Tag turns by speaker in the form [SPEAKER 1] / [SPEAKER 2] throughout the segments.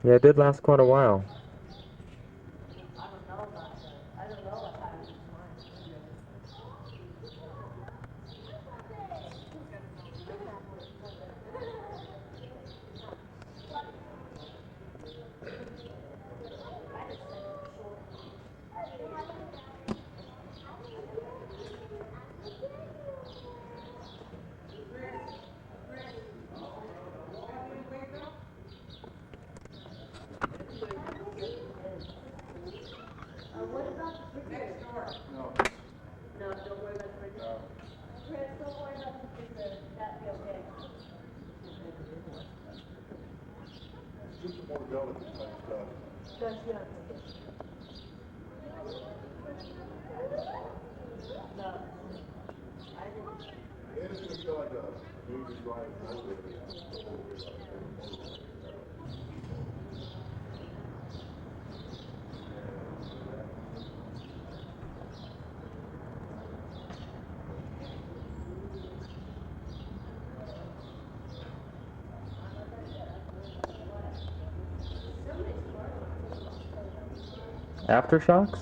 [SPEAKER 1] Yeah, it did last quite a while. Aftershocks?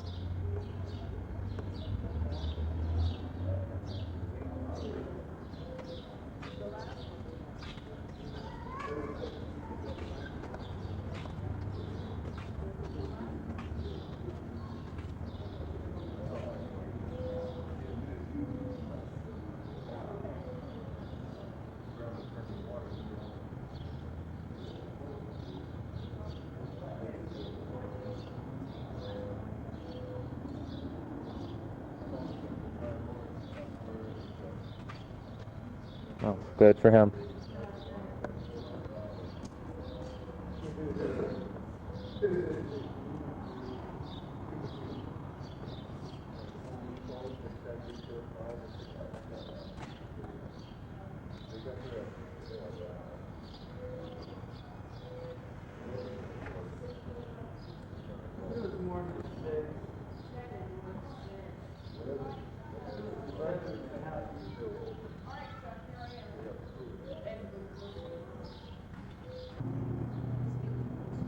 [SPEAKER 1] Oh, good for him.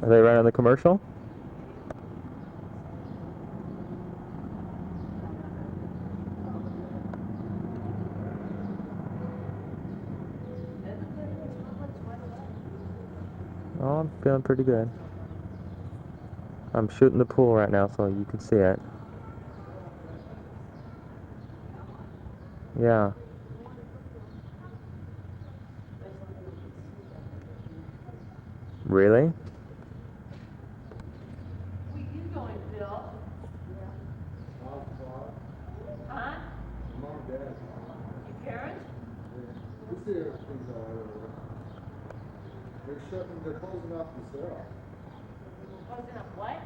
[SPEAKER 1] Are they running the commercial? Oh, I'm feeling pretty good. I'm shooting the pool right now so you can see it. Yeah. Really?
[SPEAKER 2] Where you going, Bill? Huh?
[SPEAKER 3] Mom and Dad.
[SPEAKER 2] Your parents?
[SPEAKER 3] We see things all over. They're closing off LaSalle.
[SPEAKER 2] Closing up what?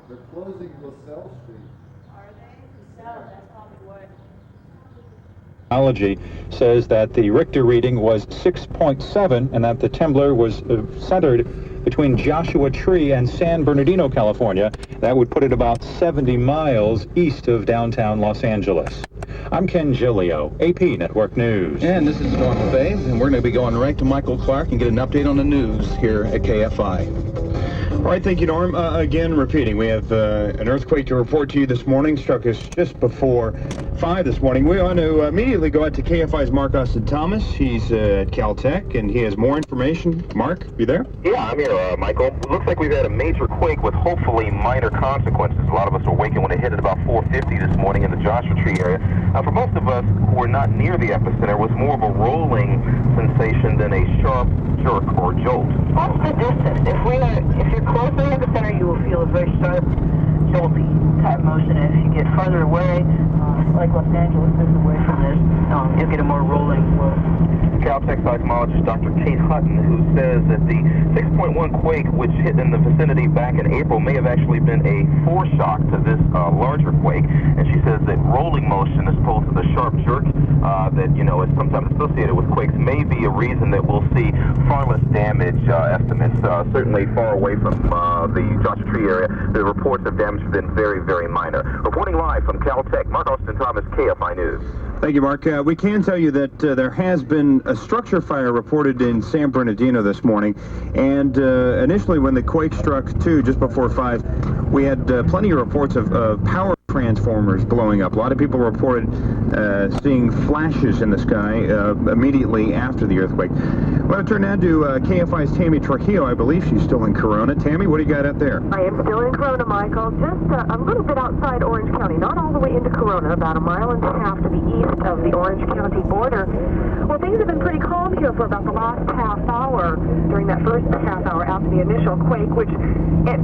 [SPEAKER 3] They're closing LaSalle Street.
[SPEAKER 2] Are they? LaSalle, that's probably what.
[SPEAKER 4] Technology says that the Richter reading was 6.7 and that the temblor was centered between Joshua Tree and San Bernardino, California. That would put it about 70 miles east of downtown Los Angeles. I'm Ken Gilio, AP Network News.
[SPEAKER 5] And this is Norm Bay, and we're going to be going right to Michael Clark and get an update on the news here at KFI.
[SPEAKER 6] All right, thank you, Norm. Again, repeating, we have an earthquake to report to you this morning. Struck us just before 5 this morning. We want to immediately go out to KFI's Mark Austin Thomas. He's at Caltech, and he has more information. Mark, you there?
[SPEAKER 7] Yeah, I'm here, Michael. It looks like we've had a major quake with hopefully minor consequences. A lot of us were waking when it hit at about 4:50 this morning in the Joshua Tree area. For most of us who were not near the epicenter, it was more of a rolling sensation than a sharp jerk or jolt.
[SPEAKER 8] What's the distance? If you're closer to the center, you will feel a very sharp, jolty type motion. And if you get farther away, like Los Angeles is away from this, you'll get a more rolling flow.
[SPEAKER 7] Caltech seismologist Dr. Kate Hutton, who says that the 6.1 quake, which hit in the vicinity back in April, may have actually been a foreshock to this larger quake. And she says that rolling motion, as opposed to the sharp jerk that, you know, is sometimes associated with quakes, may be a reason that we'll see far less damage estimates. certainly far away from the Joshua Tree area. The reports of damage have been very, very minor. Reporting live from Caltech, Mark Austin Thomas, KFI News.
[SPEAKER 6] Thank you, Mark. We can tell you that there has been a structure fire reported in San Bernardino this morning, and initially when the quake struck, too, just before 5, we had plenty of reports of power transformers blowing up. A lot of people reported seeing flashes in the sky immediately after the earthquake. I want to turn now to KFI's Tammy Trujillo. I believe she's still in Corona. Tammy, what do you got up there?
[SPEAKER 8] I am still in Corona, Michael. Just a little bit outside Orange County, not all the way into Corona, about a mile and a half to the east of the Orange County border. Well, things have been pretty calm here for about the last half hour, during that first half hour after the initial quake, which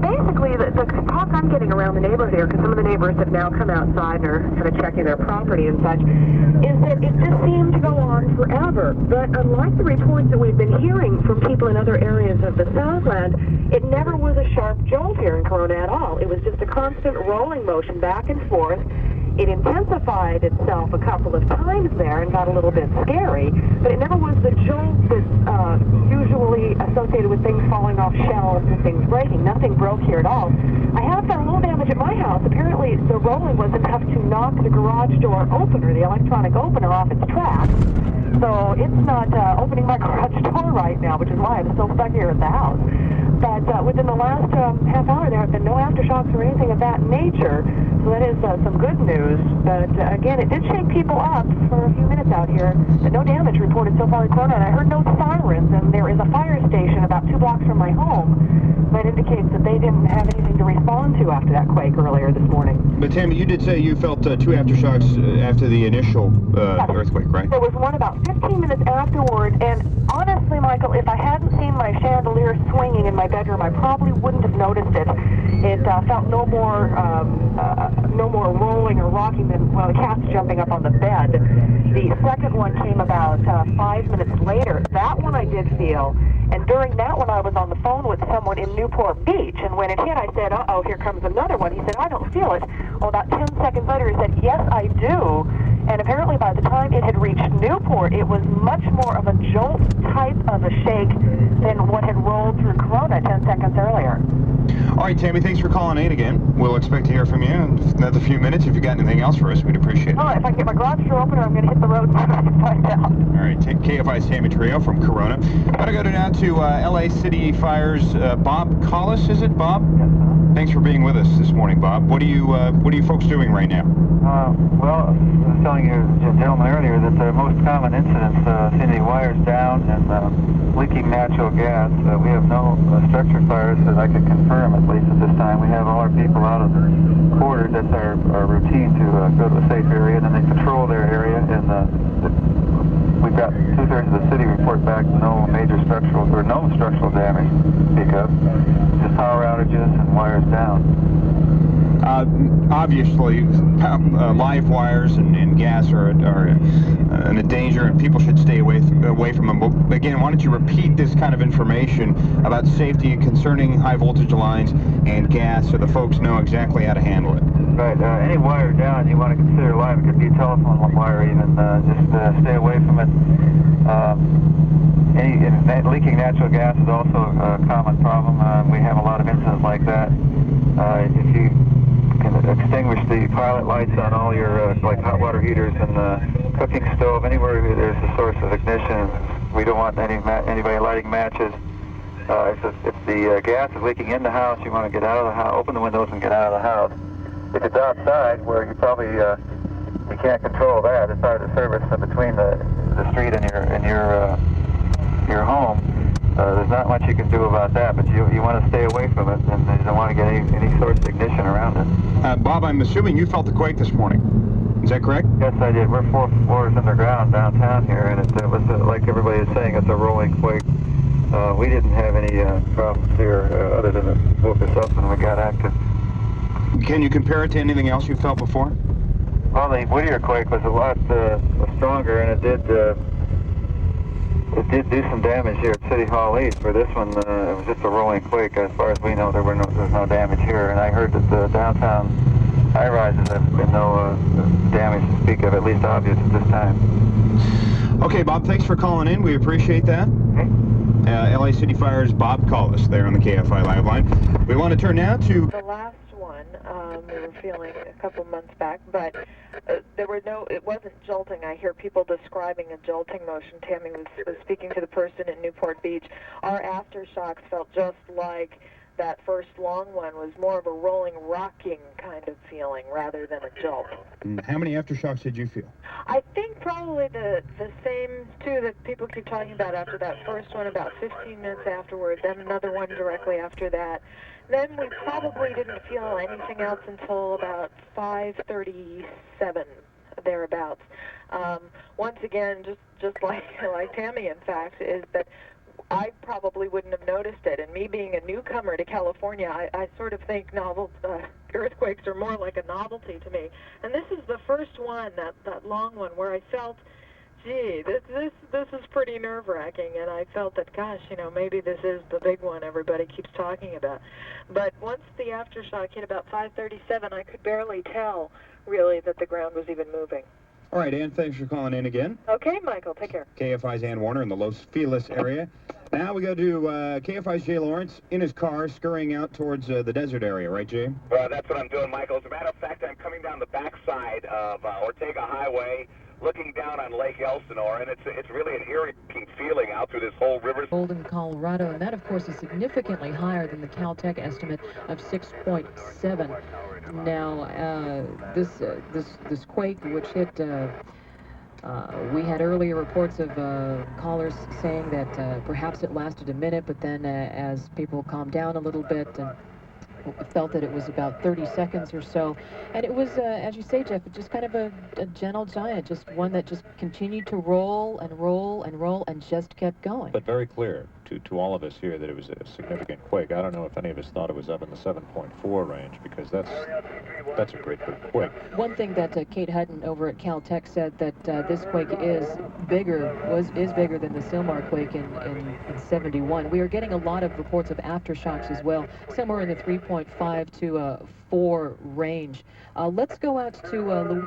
[SPEAKER 8] basically the talk I'm getting around the neighborhood here, because some of the neighbors have now come outside and are kind of checking their property and such, is that it just seemed to go on forever. But unlike the reports that we've been hearing from people in other areas of the Southland, it never was a sharp jolt here in Corona at all. It was just a constant rolling motion back and forth. It intensified itself a couple of times there and got a little bit scary, but it never was the jolt that's usually associated with things falling off shelves and things breaking. Nothing broke here at all. I have found a little damage at my house. Apparently, the rolling was enough to knock the garage door opener, the electronic opener, off its track. So it's not opening my garage door right now, which is why I'm still stuck here at the house. But within the last half hour, there have been no aftershocks or anything of that nature. So that is some good news. But again, it did shake people up for a few minutes out here. But no damage reported so far in Corona. And I heard no sirens, and there is a fire station about 2 blocks from my home. That indicates that they didn't have anything to respond to after that quake earlier this morning.
[SPEAKER 6] But Tammy, you did say you felt 2 aftershocks after the initial earthquake, right?
[SPEAKER 8] There was one about 15 minutes afterward, and honestly, Michael, if I hadn't seen my chandelier swinging in my bedroom, I probably wouldn't have noticed it. It felt no more rolling or rocking than, well, the cat's jumping up on the bed. The second one came about 5 minutes later. That one I did feel. And during that one, I was on the phone with someone in Newport Beach, and when it hit, I said, uh-oh, here comes another one. He said, I don't feel it. Well, about 10 seconds later, he said, yes, I do. And apparently by the time it had reached Newport, it was much more of a jolt type of a shake than what had rolled through Corona 10 seconds earlier.
[SPEAKER 6] All right, Tammy, thanks for calling 8 again. We'll expect to hear from you in another few minutes. If you got anything else for us, we'd appreciate it.
[SPEAKER 8] Oh, if I can get my garage door open, I'm going to hit the road and find out.
[SPEAKER 6] All right, KFI's Tammy Trio from Corona. I'm going to go now to LA City Fire's Bob Collis, is it, Bob?
[SPEAKER 9] Yes, sir.
[SPEAKER 6] Thanks for being with us this morning, Bob. What are you folks doing right now?
[SPEAKER 9] Well, I was telling you, gentlemen, earlier that the most common incidents, seeing the wires down and leaking natural gas. We have no structure fires that I could confirm, at least at this time. We have all our people out of the quarters. That's our routine to go to a safe area, and then they patrol their area, and we've got 2/3 of the city report back no major structural or no structural damage to speak of, just power outages and wires down.
[SPEAKER 6] Obviously, live wires and gas are in a danger, and people should stay away from them. But again, why don't you repeat this kind of information about safety and concerning high voltage lines and gas, so the folks know exactly how to handle it.
[SPEAKER 9] Right. Any wire down you want to consider live. It could be a telephone wire even. Just stay away from it. Leaking natural gas is also a common problem. We have a lot of incidents like that. If you can extinguish the pilot lights on all your like hot water heaters and cooking stove, anywhere there's a source of ignition, we don't want anybody lighting matches. If the gas is leaking in the house, you want to get out of the house, open the windows and get out of the house. If it's outside, where you probably you can't control that, it's hard to service between the street and your home. There's not much you can do about that, but you want to stay away from it, and you don't want to get any source of ignition around it.
[SPEAKER 6] Bob, I'm assuming you felt the quake this morning. Is that correct?
[SPEAKER 9] Yes, I did. We're 4 floors underground downtown here, and it was like everybody is saying, it's a rolling quake. We didn't have any problems here other than it woke us up when we got active.
[SPEAKER 6] Can you compare it to anything else you felt before?
[SPEAKER 9] Well, the Whittier quake was a lot stronger, and it did do some damage here at City Hall East. For this one, it was just a rolling quake. As far as we know, there's no damage here. And I heard that the downtown high-rises have been no damage to speak of, at least obvious at this time.
[SPEAKER 6] Okay, Bob, thanks for calling in. We appreciate that. LA City Fire's Bob Collis there on the KFI Live Line. We want to turn now to...
[SPEAKER 10] The last one we were feeling a couple months back, but it wasn't jolting. I hear people describing a jolting motion. Tammy was speaking to the person in Newport Beach. Our aftershocks felt just like that first long one, was more of a rolling, rocking kind of feeling rather than a jolt.
[SPEAKER 6] How many aftershocks did you feel?
[SPEAKER 10] I think probably the same two that people keep talking about after that first one, about 15 minutes afterward, then another one directly after that. Then we probably didn't feel anything else until about 5:37, thereabouts. Once again, just like Tammy, in fact, is that I probably wouldn't have noticed it. And me being a newcomer to California, I sort of think earthquakes are more like a novelty to me. And this is the first one, that long one, where I felt, gee, this is pretty nerve-wracking. And I felt that, gosh, maybe this is the big one everybody keeps talking about. But once the aftershock hit about 5:37, I could barely tell, really, that the ground was even moving.
[SPEAKER 6] All right, Ann, thanks for calling in again.
[SPEAKER 10] Okay, Michael, take care.
[SPEAKER 6] KFI's Ann Warner in the Los Feliz area. Now we go to KFI's Jay Lawrence in his car, scurrying out towards the desert area, right, Jay?
[SPEAKER 7] That's what I'm doing, Michael. As a matter of fact, I'm coming down the backside of Ortega Highway, looking down on Lake Elsinore, and it's really an eerie feeling out through this whole river.
[SPEAKER 11] Golden, Colorado, and that, of course, is significantly higher than the Caltech estimate of 6.7. Now, this quake, which hit, we had earlier reports of callers saying that perhaps it lasted a minute, but then as people calmed down a little bit and felt that it was about 30 seconds or so. And it was, as you say, Jeff, just kind of a gentle giant, just one that just continued to roll and roll and roll and just kept going.
[SPEAKER 4] But very clear to all of us here that it was a significant quake. I don't know if any of us thought it was up in the 7.4 range, because that's a great big quake.
[SPEAKER 11] One thing that Kate Hutton over at Caltech said that this quake is bigger than the Silmar quake in 71. We are getting a lot of reports of aftershocks as well, somewhere in the 3.5 to 4 range. Let's go out to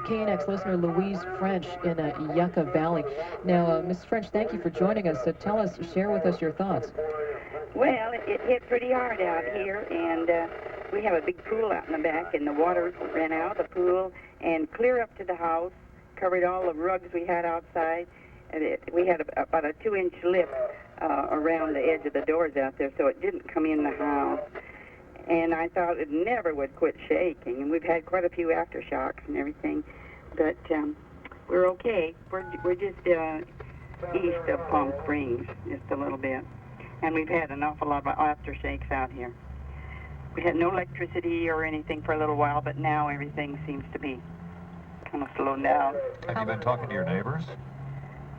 [SPEAKER 11] KNX listener Louise French in Yucca Valley. Now, Ms. French, thank you for joining us. So share with us your thoughts.
[SPEAKER 12] Well, it hit pretty hard out here, and we have a big pool out in the back, and the water ran out of the pool and clear up to the house, covered all the rugs we had outside. And we had about a 2-inch lip around the edge of the doors out there, so it didn't come in the house. And I thought it never would quit shaking, and we've had quite a few aftershocks and everything, but we're okay. We're just east of Palm Springs, just a little bit, and we've had an awful lot of aftershakes out here. We had no electricity or anything for a little while, but now everything seems to be kind of slowed down.
[SPEAKER 4] Have you been talking to your neighbors?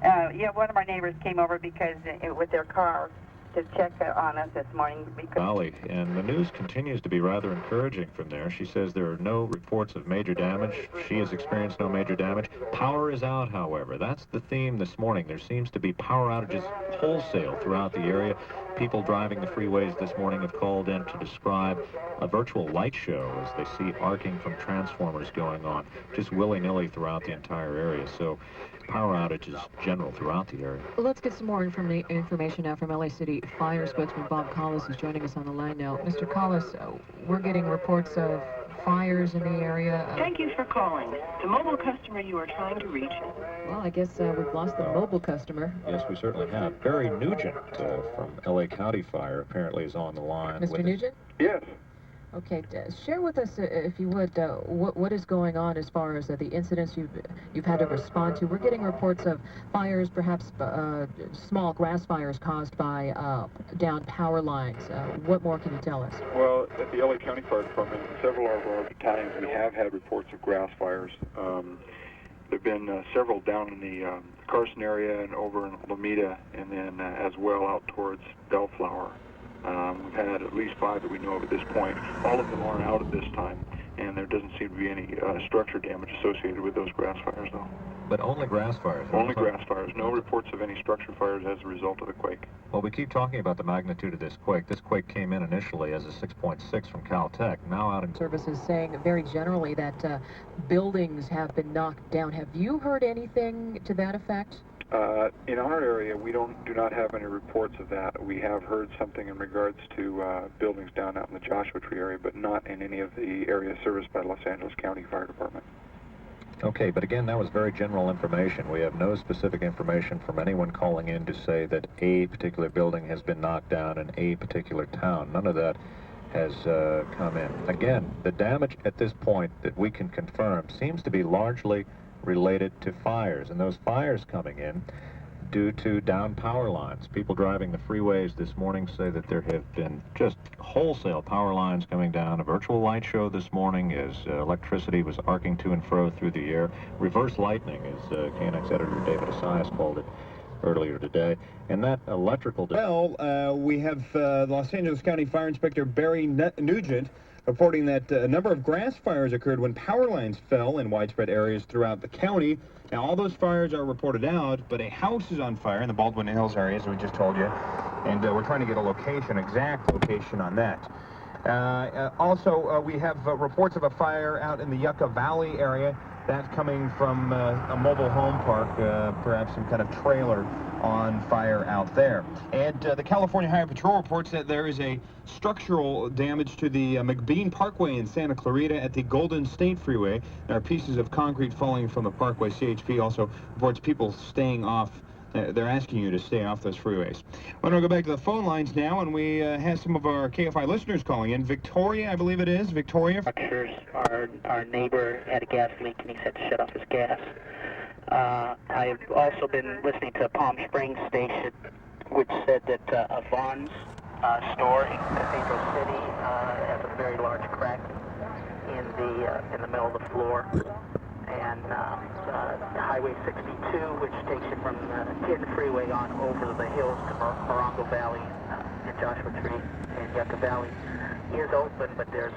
[SPEAKER 12] Yeah, one of our neighbors came over because with their car to check on us this morning.
[SPEAKER 4] Valley, and the news continues to be rather encouraging from there. She says there are no reports of major damage. She has experienced no major damage. Power is out, however. That's the theme this morning. There seems to be power outages wholesale throughout the area. People driving the freeways this morning have called in to describe a virtual light show as they see arcing from transformers going on, just willy-nilly throughout the entire area. So power outages general throughout the area.
[SPEAKER 11] Let's get some more information now from LA City Fire spokesman Bob Collis is joining us on the line now. Mr. Collis, we're getting reports of fires in the area.
[SPEAKER 13] Thank you for calling. The mobile customer you are trying to reach.
[SPEAKER 11] Well, I guess we've lost the mobile customer.
[SPEAKER 4] Yes, we certainly have. Barry Nugent from LA County Fire apparently is on the line.
[SPEAKER 11] Mr. Nugent?
[SPEAKER 3] Yes.
[SPEAKER 11] Okay, share with us, if you would, what is going on as far as the incidents you've had to respond to. We're getting reports of fires, perhaps small grass fires caused by downed power lines. What more can you tell us?
[SPEAKER 14] Well, at the LA County Fire Department, in several of our battalions, we have had reports of grass fires. There have been several down in the Carson area and over in Lomita, and then as well out towards Bellflower. We've had at least 5 that we know of at this point. All of them aren't out at this time, and there doesn't seem to be any structure damage associated with those grass fires, though.
[SPEAKER 4] But only grass fires?
[SPEAKER 14] Only grass fires. No reports of any structure fires as a result of the quake.
[SPEAKER 4] Well, we keep talking about the magnitude of this quake. This quake came in initially as a 6.6 from Caltech, now out in...
[SPEAKER 11] Services saying very generally that buildings have been knocked down. Have you heard anything to that effect?
[SPEAKER 14] In our area, we do not have any reports of that. We have heard something in regards to buildings down out in the Joshua Tree area, but not in any of the areas serviced by Los Angeles County Fire Department.
[SPEAKER 4] Okay, but again, that was very general information. We have no specific information from anyone calling in to say that a particular building has been knocked down in a particular town. None of that has come in. Again, the damage at this point that we can confirm seems to be largely related to fires, and those fires coming in due to down power lines. People driving the freeways this morning say that there have been just wholesale power lines coming down. A virtual light show this morning as electricity was arcing to and fro through the air. Reverse lightning, as KNX editor David Asias called it earlier today. And that electrical...
[SPEAKER 6] Well, we have Los Angeles County Fire Inspector Barry Nugent reporting that a number of grass fires occurred when power lines fell in widespread areas throughout the county. Now, all those fires are reported out, but a house is on fire in the Baldwin Hills area, as we just told you, and we're trying to get a location, exact location on that. Also, we have reports of a fire out in the Yucca Valley area. That's coming from a mobile home park, perhaps some kind of trailer on fire out there. And the California Highway Patrol reports that there is a structural damage to the McBean Parkway in Santa Clarita at the Golden State Freeway. There are pieces of concrete falling from the parkway. CHP also reports people staying off. They're asking you to stay off those freeways. We're going to go back to the phone lines now, and we have some of our KFI listeners calling in. Victoria, I believe it is. Victoria?
[SPEAKER 15] Our neighbor had a gas leak, and he said to shut off his gas. I've also been listening to Palm Springs station, which said that a Vaughn's store in Cathedral City has a very large crack in the middle of the floor. And Highway 62, which takes you from the Kid Freeway on over the hills to Morongo Valley and Joshua Tree and Yucca Valley, is open, but there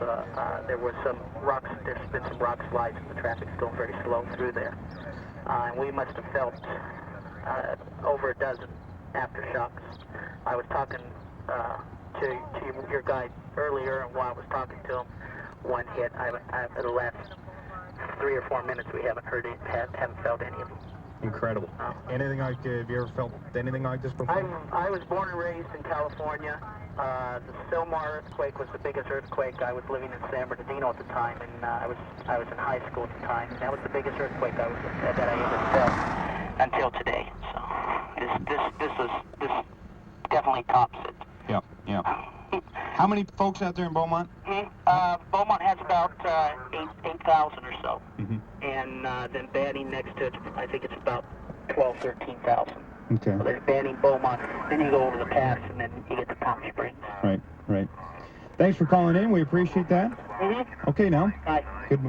[SPEAKER 15] was some rocks. There's been some rock slides, and the traffic's still very slow through there. And we must have felt over a dozen aftershocks. I was talking to your guy earlier, and while I was talking to him, one hit. The last 3 or 4 minutes, we haven't felt any of them.
[SPEAKER 6] Incredible. Anything like, have you ever felt anything like this before?
[SPEAKER 15] I was born and raised in California. The Silmar earthquake was the biggest earthquake. I was living in San Bernardino at the time, and I was in high school at the time. And that was the biggest earthquake that I ever felt until today. So this definitely tops it.
[SPEAKER 6] Yeah. How many folks out there in Beaumont?
[SPEAKER 15] Beaumont has about 8,000 or so.
[SPEAKER 6] Mm-hmm.
[SPEAKER 15] And then Banning next to it, I think it's about 12,000, 13,000.
[SPEAKER 6] Okay.
[SPEAKER 15] So there's Banning, Beaumont, then you go over the pass, and then you get to Palm Springs.
[SPEAKER 6] Right. Thanks for calling in. We appreciate that.
[SPEAKER 15] Mm-hmm.
[SPEAKER 6] Okay, now.
[SPEAKER 15] Bye.
[SPEAKER 6] Good.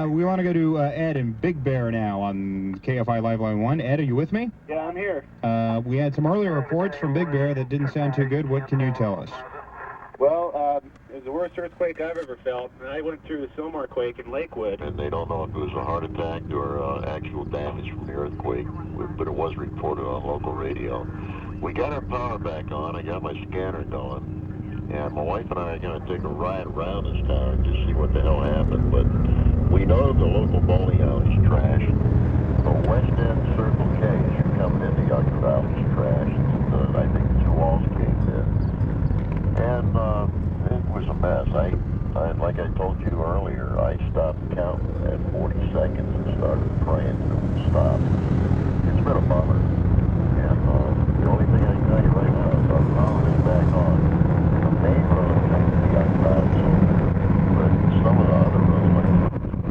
[SPEAKER 6] We want to go to Ed in Big Bear now on KFI Live Line 1. Ed, are you with me?
[SPEAKER 16] Yeah, I'm here.
[SPEAKER 6] We had some earlier reports from Big Bear that didn't sound too good. What can you tell us?
[SPEAKER 16] Well, it was the worst earthquake I've ever felt. I went through the Silmar quake in Lakewood.
[SPEAKER 17] And they don't know if it was a heart attack or actual damage from the earthquake, but it was reported on local radio. We got our power back on. I got my scanner going. And my wife and I are going to take a ride around this town to see what the hell happened. But we know the local bowling alley is trashed. The West End Circle K, as you're coming into Yucca Valley, is trashed. I think 2 walls caved in. And it was a mess. Like I told you earlier, I stopped counting at 40 seconds and started praying that it would stop. It's been a bummer. And the only thing I can tell you right now is our power is back on. The main road seems to be outside, but some of the other roads, like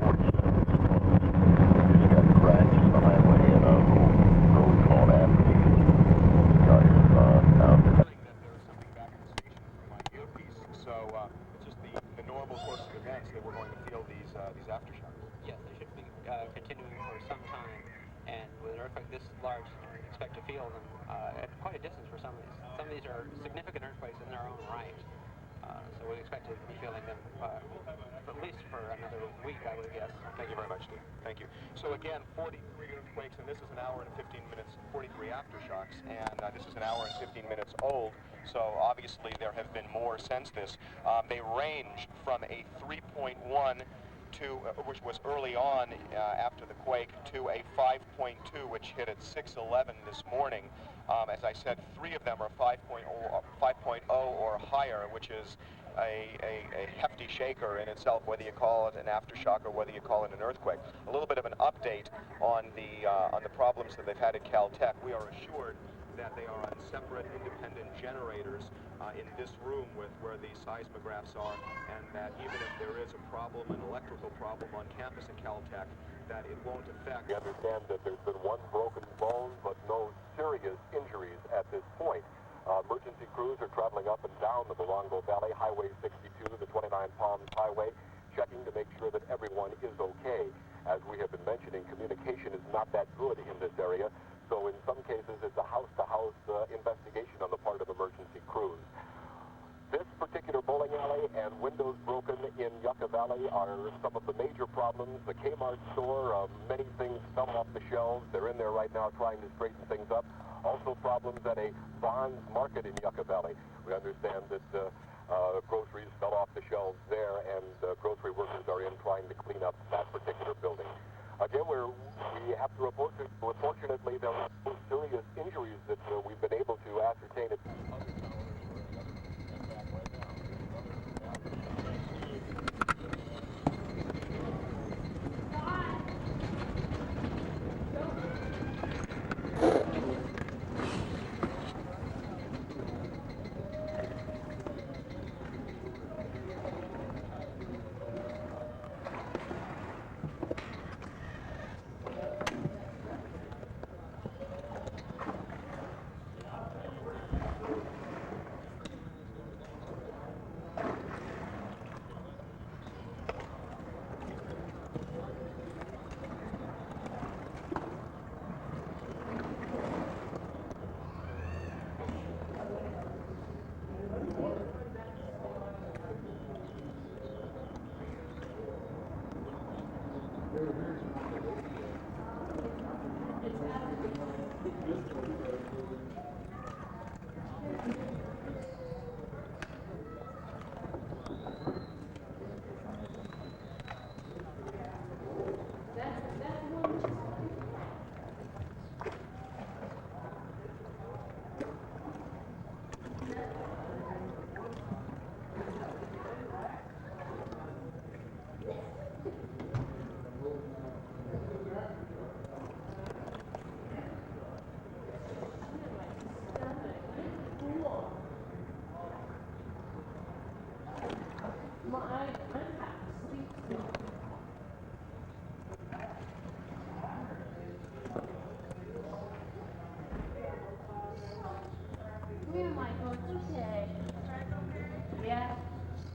[SPEAKER 17] 47 is closed. We just got cracks in the highway and a little road called Aftershocks. Out there.
[SPEAKER 18] So it's just the normal course of events that we're going to feel these aftershocks.
[SPEAKER 19] Yes, they should be continuing for some time, and with an earthquake this large, you expect to feel them at quite a distance for some of these. Some of these are significant earthquakes in their own right, so we expect to be feeling them at least for another week, I would guess.
[SPEAKER 18] Thank you very much, Steve. Thank you. So again, 43 earthquakes, and this is an hour and 15 minutes, 43 aftershocks, and this is an hour and 15 minutes old. So obviously there have been more since this. They range from a 3.1 which was early on after the quake, to a 5.2, which hit at 6:11 this morning. As I said, 3 of them are 5.0 or higher, which is a hefty shaker in itself, whether you call it an aftershock or whether you call it an earthquake. A little bit of an update on the problems that they've had at Caltech. We are assured that they are on separate independent generators in this room with where the seismographs are, and that even if there is a problem, an electrical problem on campus at Caltech, that it won't affect.
[SPEAKER 20] We understand that there's been 1 broken bone, but no serious injuries at this point. Emergency crews are traveling up and down the Morongo Valley, Highway 62, the 29 Palms Highway, checking to make sure that everyone is okay. As we have been mentioning, communication is not that good in this area, so in some cases it's a house-to-house investigation on the part of emergency crews. This particular bowling alley and windows broken in Yucca Valley are some of the major problems. The Kmart store, many things fell off the shelves. They're in there right now trying to straighten things up. Also problems at a Bonds market in Yucca Valley. We understand that groceries fell off the shelves there, and grocery workers are in trying to clean up that particular building. Again, we have to report to you, unfortunately, there are no serious injuries that we've been able to ascertain.